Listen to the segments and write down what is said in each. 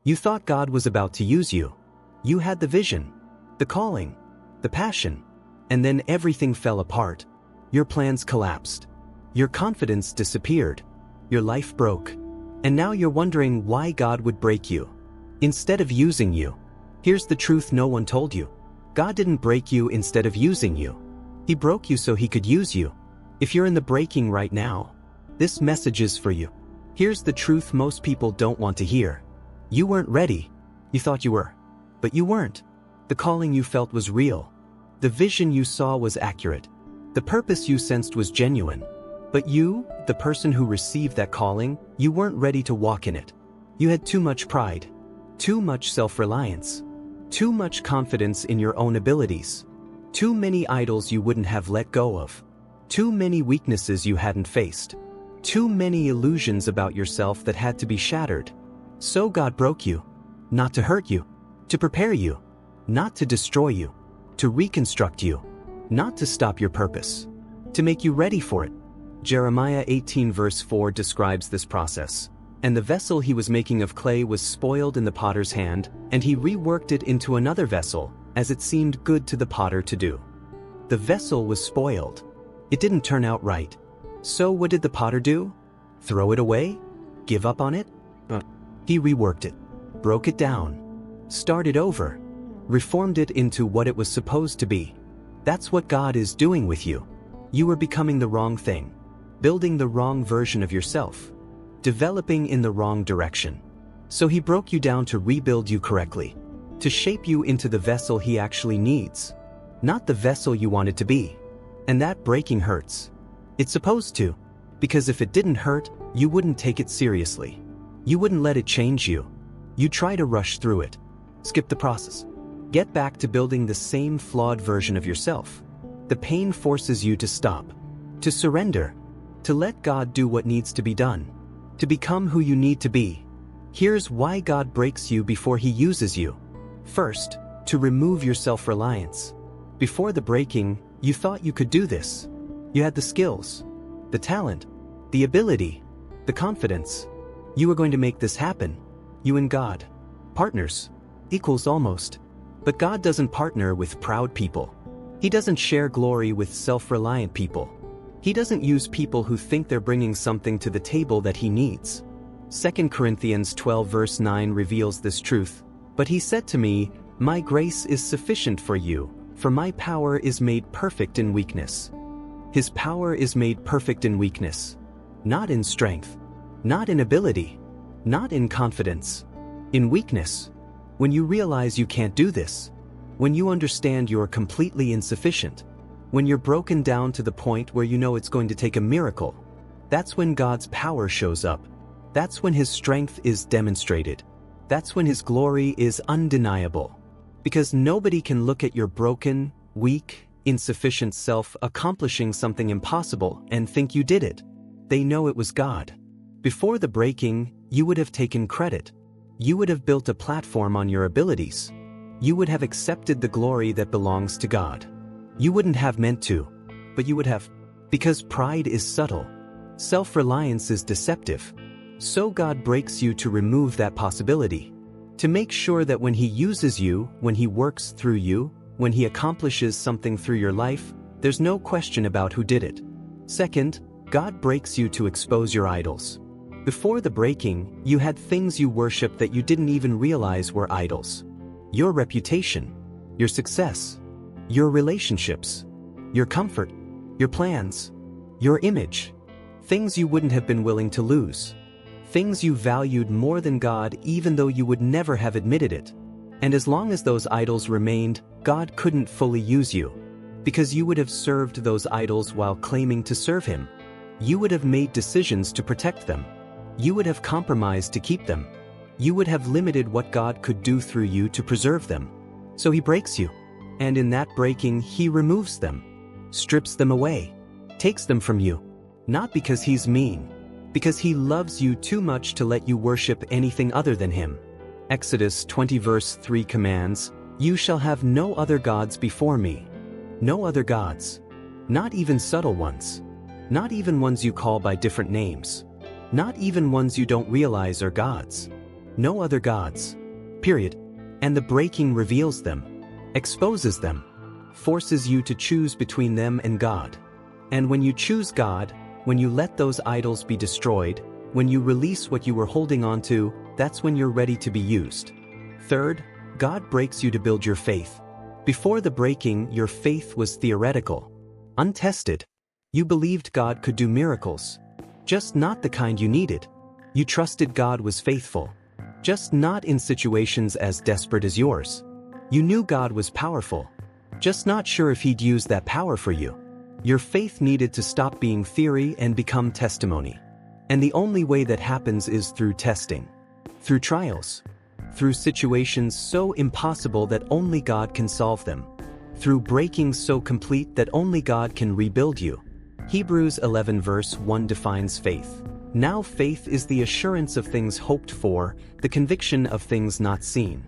You thought God was about to use you. You had the vision, the calling, the passion, and then everything fell apart. Your plans collapsed. Your confidence disappeared. Your life broke. And now you're wondering why God would break you instead of using you. Here's the truth no one told you. God didn't break you instead of using you. He broke you so he could use you. If you're in the breaking right now, this message is for you. Here's the truth most people don't want to hear. You weren't ready. You thought you were, but you weren't. The calling you felt was real. The vision you saw was accurate. The purpose you sensed was genuine. But you, the person who received that calling, you weren't ready to walk in it. You had too much pride, too much self-reliance, too much confidence in your own abilities, too many idols you wouldn't have let go of, too many weaknesses you hadn't faced, too many illusions about yourself that had to be shattered. So God broke you, not to hurt you, to prepare you, not to destroy you, to reconstruct you, not to stop your purpose, to make you ready for it. Jeremiah 18 verse 4 describes this process. And the vessel he was making of clay was spoiled in the potter's hand, and he reworked it into another vessel, as it seemed good to the potter to do. The vessel was spoiled. It didn't turn out right. So what did the potter do? Throw it away? Give up on it? He reworked it, broke it down, started over, reformed it into what it was supposed to be. That's what God is doing with you. You were becoming the wrong thing, building the wrong version of yourself, developing in the wrong direction. So he broke you down to rebuild you correctly, to shape you into the vessel he actually needs, not the vessel you wanted to be. And that breaking hurts. It's supposed to, because if it didn't hurt, you wouldn't take it seriously. You wouldn't let it change you. You try to rush through it, skip the process, get back to building the same flawed version of yourself. The pain forces you to stop, to surrender, to let God do what needs to be done, to become who you need to be. Here's why God breaks you before he uses you. First, to remove your self-reliance. Before the breaking, you thought you could do this. You had the skills, the talent, the ability, the confidence. You were going to make this happen. You and God. Partners. Equals almost. But God doesn't partner with proud people. He doesn't share glory with self-reliant people. He doesn't use people who think they're bringing something to the table that he needs. 2 Corinthians 12 verse 9 reveals this truth. But he said to me, "My grace is sufficient for you, for my power is made perfect in weakness." His power is made perfect in weakness. Not in strength. Not in ability. Not in confidence. In weakness. When you realize you can't do this. When you understand you're completely insufficient. When you're broken down to the point where you know it's going to take a miracle. That's when God's power shows up. That's when his strength is demonstrated. That's when his glory is undeniable. Because nobody can look at your broken, weak, insufficient self accomplishing something impossible and think you did it. They know it was God. Before the breaking, you would have taken credit. You would have built a platform on your abilities. You would have accepted the glory that belongs to God. You wouldn't have meant to, but you would have. Because pride is subtle. Self-reliance is deceptive. So God breaks you to remove that possibility. To make sure that when he uses you, when he works through you, when he accomplishes something through your life, there's no question about who did it. Second, God breaks you to expose your idols. Before the breaking, you had things you worshiped that you didn't even realize were idols. Your reputation, your success, your relationships, your comfort, your plans, your image. Things you wouldn't have been willing to lose. Things you valued more than God even though you would never have admitted it. And as long as those idols remained, God couldn't fully use you. Because you would have served those idols while claiming to serve him. You would have made decisions to protect them. You would have compromised to keep them. You would have limited what God could do through you to preserve them. So he breaks you. And in that breaking, he removes them, strips them away, takes them from you. Not because he's mean, because he loves you too much to let you worship anything other than him. Exodus 20 verse 3 commands, "You shall have no other gods before me." No other gods. Not even subtle ones. Not even ones you call by different names. Not even ones you don't realize are gods. No other gods. Period. And the breaking reveals them, exposes them, forces you to choose between them and God. And when you choose God, when you let those idols be destroyed, when you release what you were holding on to, that's when you're ready to be used. Third, God breaks you to build your faith. Before the breaking, your faith was theoretical, untested. You believed God could do miracles, just not the kind you needed. You trusted God was faithful, just not in situations as desperate as yours. You knew God was powerful, just not sure if He'd use that power for you. Your faith needed to stop being theory and become testimony. And the only way that happens is through testing, through trials, through situations so impossible that only God can solve them, through breaking so complete that only God can rebuild you. Hebrews 11 verse 1 defines faith. Now faith is the assurance of things hoped for, the conviction of things not seen.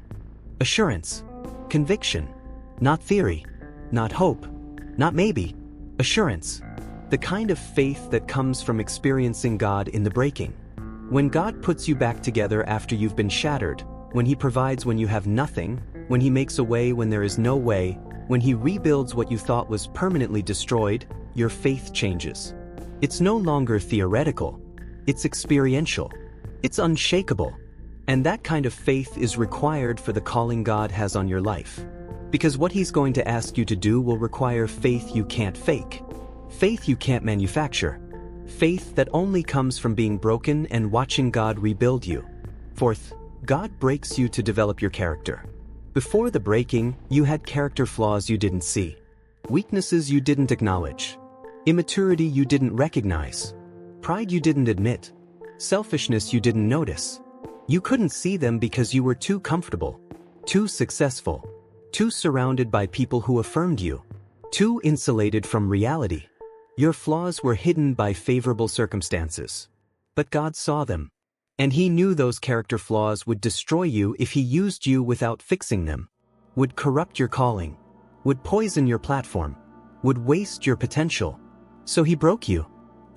Assurance, conviction, not theory, not hope, not maybe. Assurance, the kind of faith that comes from experiencing God in the breaking. When God puts you back together after you've been shattered, when He provides when you have nothing, when He makes a way when there is no way, when He rebuilds what you thought was permanently destroyed, your faith changes. It's no longer theoretical. It's experiential. It's unshakable. And that kind of faith is required for the calling God has on your life. Because what He's going to ask you to do will require faith you can't fake. Faith you can't manufacture. Faith that only comes from being broken and watching God rebuild you. Fourth, God breaks you to develop your character. Before the breaking, you had character flaws you didn't see, weaknesses you didn't acknowledge, immaturity you didn't recognize, pride you didn't admit, selfishness you didn't notice. You couldn't see them because you were too comfortable, too successful, too surrounded by people who affirmed you, too insulated from reality. Your flaws were hidden by favorable circumstances. But God saw them. And He knew those character flaws would destroy you if He used you without fixing them, would corrupt your calling, would poison your platform, would waste your potential. So He broke you.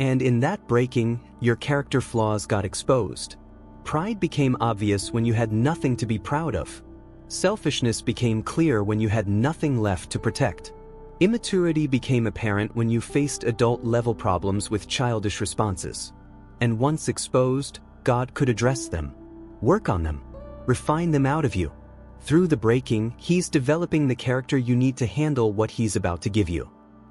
And in that breaking, your character flaws got exposed. Pride became obvious when you had nothing to be proud of. Selfishness became clear when you had nothing left to protect. Immaturity became apparent when you faced adult-level problems with childish responses. And once exposed, God could address them, work on them, refine them out of you. Through the breaking, He's developing the character you need to handle what He's about to give you.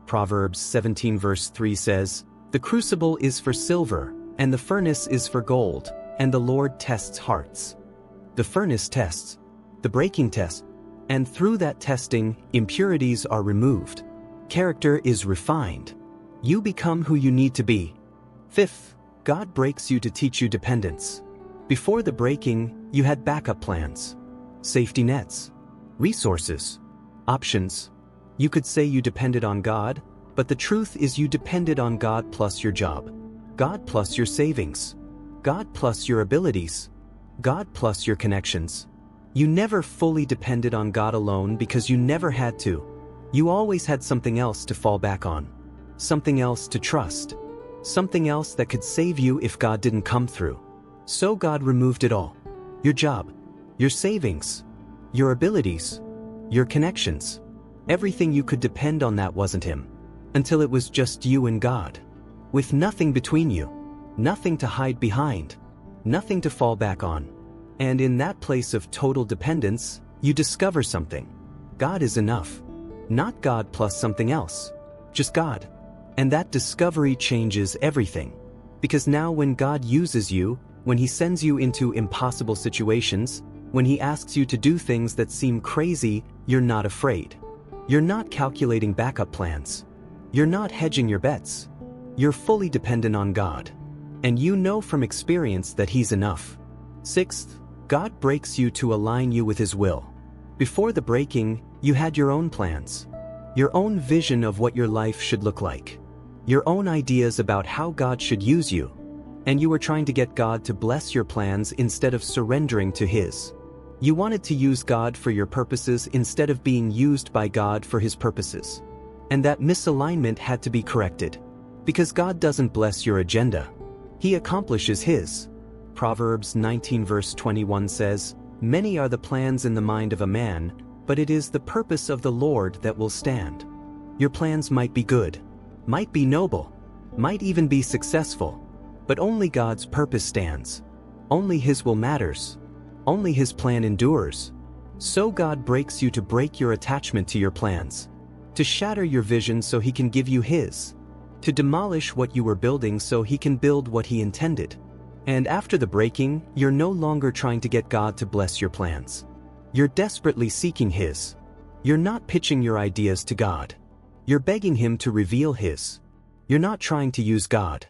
Proverbs 17 verse 3 says, "The crucible is for silver, and the furnace is for gold, and the Lord tests hearts." The furnace tests, the breaking tests, and through that testing, impurities are removed. Character is refined. You become who you need to be. Fifth, God breaks you to teach you dependence. Before the breaking, you had backup plans, safety nets, resources, options. You could say you depended on God, but the truth is you depended on God plus your job, God plus your savings, God plus your abilities, God plus your connections. You never fully depended on God alone because you never had to. You always had something else to fall back on, something else to trust, something else that could save you if God didn't come through. So God removed it all. Your job, your savings, your abilities, your connections. Everything you could depend on that wasn't Him. Until it was just you and God. With nothing between you, nothing to hide behind, nothing to fall back on. And in that place of total dependence, you discover something. God is enough. Not God plus something else. Just God. And that discovery changes everything. Because now when God uses you, when He sends you into impossible situations, when He asks you to do things that seem crazy, you're not afraid. You're not calculating backup plans. You're not hedging your bets. You're fully dependent on God. And you know from experience that He's enough. Sixth, God breaks you to align you with His will. Before the breaking, you had your own plans, your own vision of what your life should look like, your own ideas about how God should use you, and you were trying to get God to bless your plans instead of surrendering to His. You wanted to use God for your purposes instead of being used by God for His purposes. And that misalignment had to be corrected. Because God doesn't bless your agenda. He accomplishes His. Proverbs 19 verse 21 says, "Many are the plans in the mind of a man, but it is the purpose of the Lord that will stand." Your plans might be good, might be noble, might even be successful, but only God's purpose stands. Only His will matters. Only His plan endures. So God breaks you to break your attachment to your plans, to shatter your vision so He can give you His, to demolish what you were building so He can build what He intended. And after the breaking, you're no longer trying to get God to bless your plans. You're desperately seeking His. You're not pitching your ideas to God. You're begging Him to reveal His. You're not trying to use God.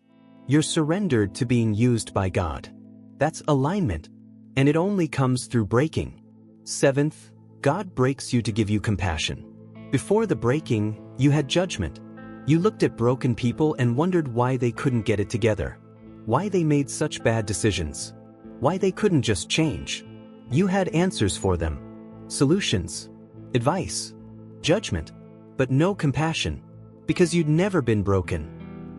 You're surrendered to being used by God. That's alignment, and it only comes through breaking. Seventh, God breaks you to give you compassion. Before the breaking, you had judgment. You looked at broken people and wondered why they couldn't get it together, why they made such bad decisions, why they couldn't just change. You had answers for them, solutions, advice, judgment, but no compassion, because you'd never been broken.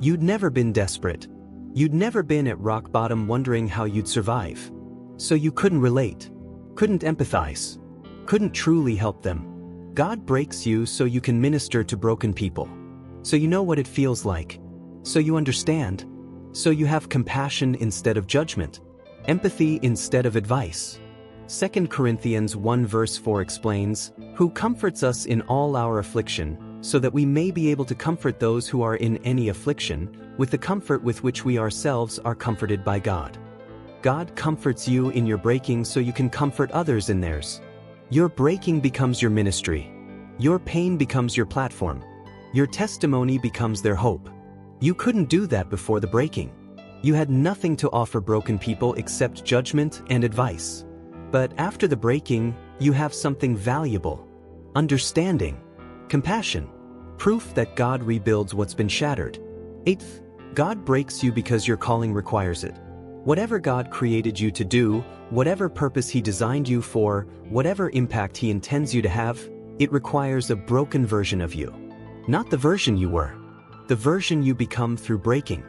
You'd never been desperate. You'd never been at rock bottom wondering how you'd survive. So you couldn't relate, couldn't empathize, couldn't truly help them. God breaks you so you can minister to broken people, so you know what it feels like, so you understand, so you have compassion instead of judgment, empathy instead of advice. 2 Corinthians 1 verse 4 explains, "Who comforts us in all our affliction, so that we may be able to comfort those who are in any affliction, with the comfort with which we ourselves are comforted by God." God comforts you in your breaking so you can comfort others in theirs. Your breaking becomes your ministry. Your pain becomes your platform. Your testimony becomes their hope. You couldn't do that before the breaking. You had nothing to offer broken people except judgment and advice. But after the breaking, you have something valuable: understanding, compassion, proof that God rebuilds what's been shattered. Eighth, God breaks you because your calling requires it. Whatever God created you to do, whatever purpose He designed you for, whatever impact He intends you to have, it requires a broken version of you. Not the version you were, the version you become through breaking.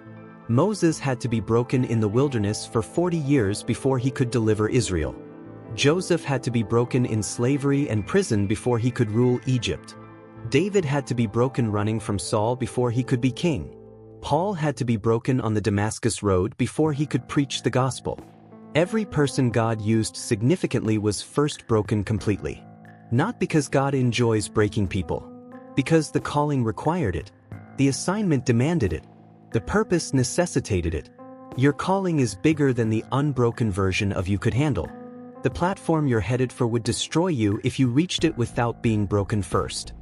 Moses had to be broken in the wilderness for 40 years before he could deliver Israel. Joseph had to be broken in slavery and prison before he could rule Egypt. David had to be broken running from Saul before he could be king. Paul had to be broken on the Damascus road before he could preach the gospel. Every person God used significantly was first broken completely. Not because God enjoys breaking people, because the calling required it, the assignment demanded it, the purpose necessitated it. Your calling is bigger than the unbroken version of you could handle. The platform you're headed for would destroy you if you reached it without being broken first.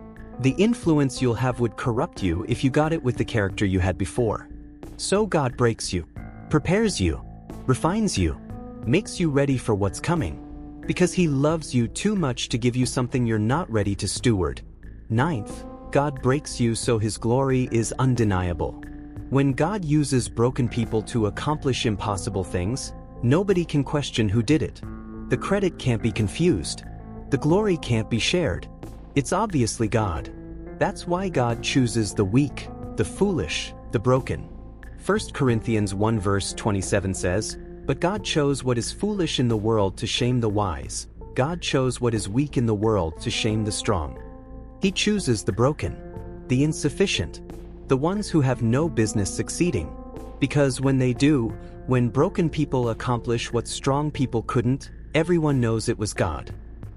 The influence you'll have would corrupt you if you got it with the character you had before. So God breaks you, prepares you, refines you, makes you ready for what's coming, because He loves you too much to give you something you're not ready to steward. Ninth, God breaks you so His glory is undeniable. When God uses broken people to accomplish impossible things, nobody can question who did it. The credit can't be confused. The glory can't be shared. It's obviously God. That's why God chooses the weak, the foolish, the broken. 1 Corinthians 1 verse 27 says, "But God chose what is foolish in the world to shame the wise. God chose what is weak in the world to shame the strong." He chooses the broken, the insufficient, the ones who have no business succeeding. Because when they do, when broken people accomplish what strong people couldn't, everyone knows it was God.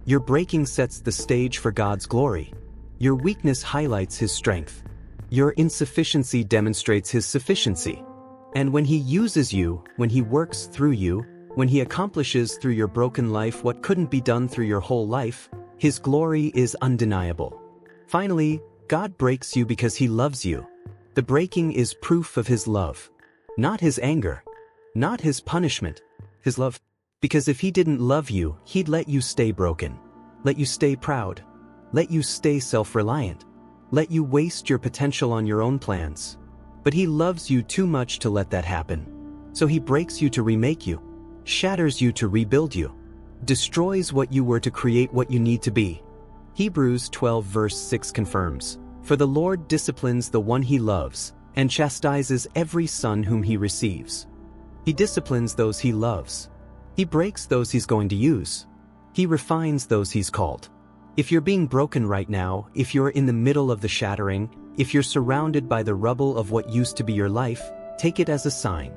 Your breaking sets the stage for God's glory. Your weakness highlights His strength. Your insufficiency demonstrates His sufficiency. And when He uses you, when He works through you, when He accomplishes through your broken life what couldn't be done through your whole life, His glory is undeniable. Finally, God breaks you because He loves you. The breaking is proof of His love. Not His anger. Not His punishment. His love. Because if He didn't love you, He'd let you stay broken. Let you stay proud. Let you stay self-reliant. Let you waste your potential on your own plans. But He loves you too much to let that happen. So He breaks you to remake you, shatters you to rebuild you, destroys what you were to create what you need to be. Hebrews 12 verse 6 confirms, "For the Lord disciplines the one He loves, and chastises every son whom He receives." He disciplines those he loves. He breaks those he's going to use. He refines those he's called. If you're being broken right now, if you're in the middle of the shattering, if you're surrounded by the rubble of what used to be your life, take it as a sign.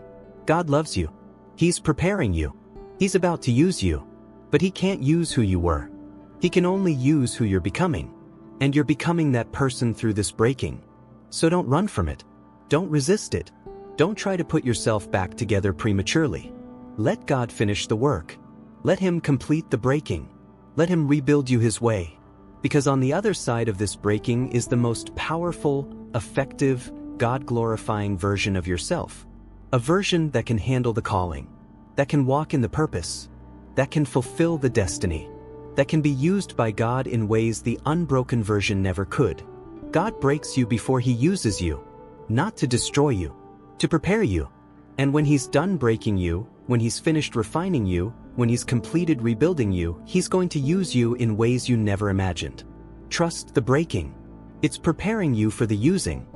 God loves you. He's preparing you. He's about to use you. But he can't use who you were. He can only use who you're becoming. And you're becoming that person through this breaking. So don't run from it. Don't resist it. Don't try to put yourself back together prematurely. Let God finish the work. Let him complete the breaking. Let him rebuild you his way. Because on the other side of this breaking is the most powerful, effective, God-glorifying version of yourself. A version that can handle the calling, that can walk in the purpose, that can fulfill the destiny, that can be used by God in ways the unbroken version never could. God breaks you before he uses you, not to destroy you, to prepare you. And when he's done breaking you, when he's finished refining you, when he's completed rebuilding you, he's going to use you in ways you never imagined. Trust the breaking. It's preparing you for the using.